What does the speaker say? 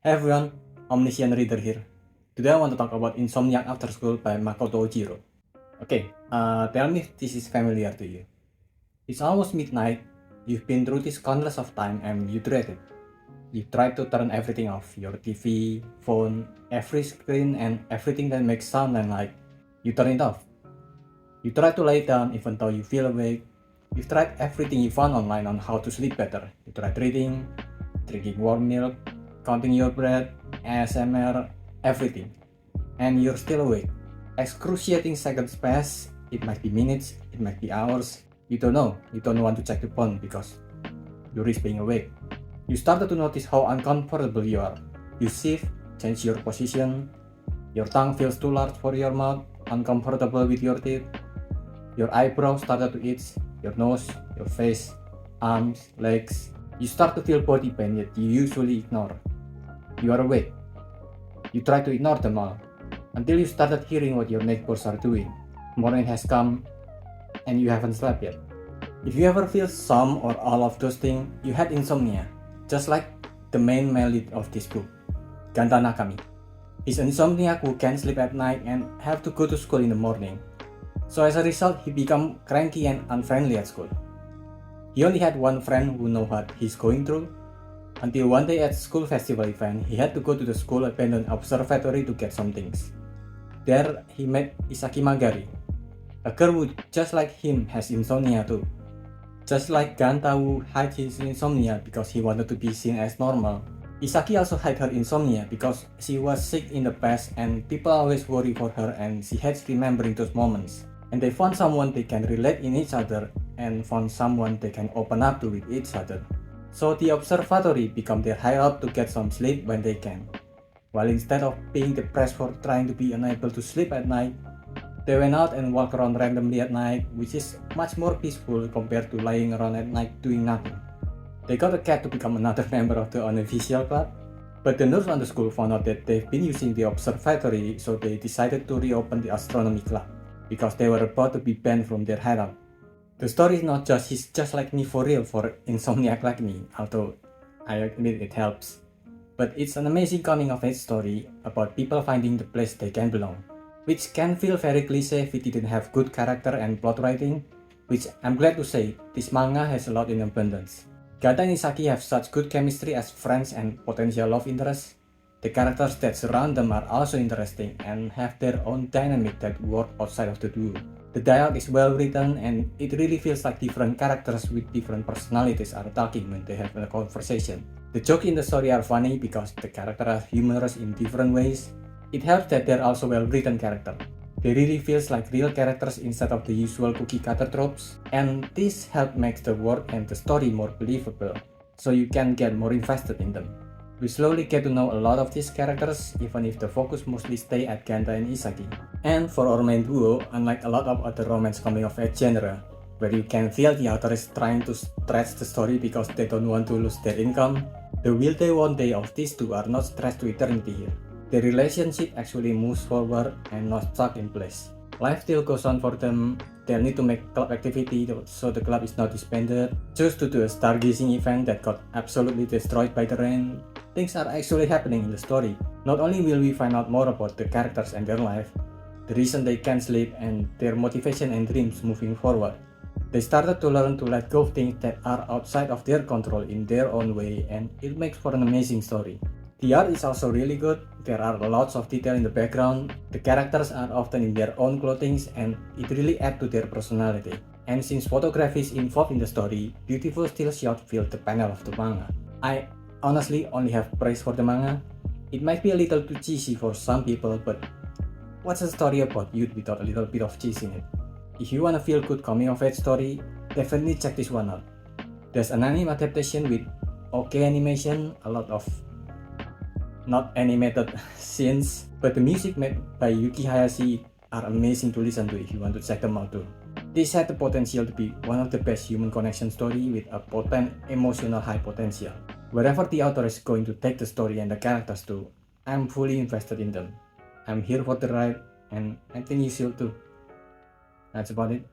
Hey everyone, Omniscient Reader here. Today I want to talk about Insomniac After School by Makoto Ojiro. Okay, tell me if this is familiar to you. It's almost midnight, you've been through this countless of time and you dread it. You try to turn everything off, your TV, phone, every screen and everything that makes sound and light. You turn it off. You try to lay down even though you feel awake. You've tried everything you found online on how to sleep better. You tried reading, drinking warm milk, counting your breath, ASMR, everything. And you're still awake. Excruciating seconds pass, it might be minutes, it might be hours. You don't know, you don't want to check the phone because you risk being awake. You started to notice how uncomfortable you are. You shift, change your position, your tongue feels too large for your mouth, uncomfortable with your teeth. Your eyebrows started to itch, your nose, your face, arms, legs. You start to feel body pain that you usually ignore. You are awake. You try to ignore them all, until you started hearing what your neighbors are doing. Morning has come, and you haven't slept yet. If you ever feel some or all of those things, you had insomnia, just like the main male lead of this book, Ganta Nakami. He's an insomniac who can't sleep at night and have to go to school in the morning. So as a result, he became cranky and unfriendly at school. He only had one friend who knew what he's going through, until one day at school festival event, he had to go to the school abandoned observatory to get some things. There, he met Isaki Magari, a girl who, just like him, has insomnia too. Just like Ganta who hides his insomnia because he wanted to be seen as normal, Isaki also hid her insomnia because she was sick in the past and people always worry for her and she hates remembering those moments. And they found someone they can relate in each other and found someone they can open up to with each other. So the observatory become their hideout to get some sleep when they can. While instead of being depressed for trying to be unable to sleep at night, they went out and walked around randomly at night, which is much more peaceful compared to lying around at night doing nothing. They got a cat to become another member of the unofficial club, but the nurse on the school found out that they've been using the observatory, so they decided to reopen the astronomy club, because they were about to be banned from their hideout. The story is not just he's just like me for real for insomniac like me, although I admit it helps. But it's an amazing coming of age story about people finding the place they can belong, which can feel very cliche if it didn't have good character and plot writing, which I'm glad to say this manga has a lot in abundance. Gata and Isaki have such good chemistry as friends and potential love interests. The characters that surround them are also interesting and have their own dynamic that work outside of the duo. The dialogue is well written and it really feels like different characters with different personalities are talking when they have a conversation. The jokes in the story are funny because the characters are humorous in different ways. It helps that they're also well written characters. They really feels like real characters instead of the usual cookie cutter tropes, and this helps make the world and the story more believable, so you can get more invested in them. We slowly get to know a lot of these characters, even if the focus mostly stay at Ganta and Isaki. And for our main duo, unlike a lot of other romance coming of age genre, where you can feel the author is trying to stretch the story because they don't want to lose their income, the will they won't they of these two are not stretched to eternity here. The relationship actually moves forward and not stuck in place. Life still goes on for them, they'll need to make club activity so the club is not disbanded, choose to do a stargazing event that got absolutely destroyed by the rain. Things are actually happening in the story. Not only will we find out more about the characters and their life, the reason they can't sleep and their motivation and dreams moving forward. They started to learn to let go of things that are outside of their control in their own way, and it makes for an amazing story. The art is also really good, there are lots of detail in the background, the characters are often in their own clothing and it really adds to their personality. And since photography is involved in the story, beautiful still shot fill the panel of the manga. I honestly only have praise for the manga. It might be a little too cheesy for some people, but what's a story about youth without a little bit of cheese in it? If you wanna feel good coming of age story, definitely check this one out. There's an anime adaptation with okay animation, a lot of not animated scenes, but the music made by Yuki Hayashi are amazing to listen to if you want to check them out too. This had the potential to be one of the best human connection story with a potent emotional high potential. Wherever the author is going to take the story and the characters to, I'm fully invested in them. I'm here for the ride and I think you should too. That's about it.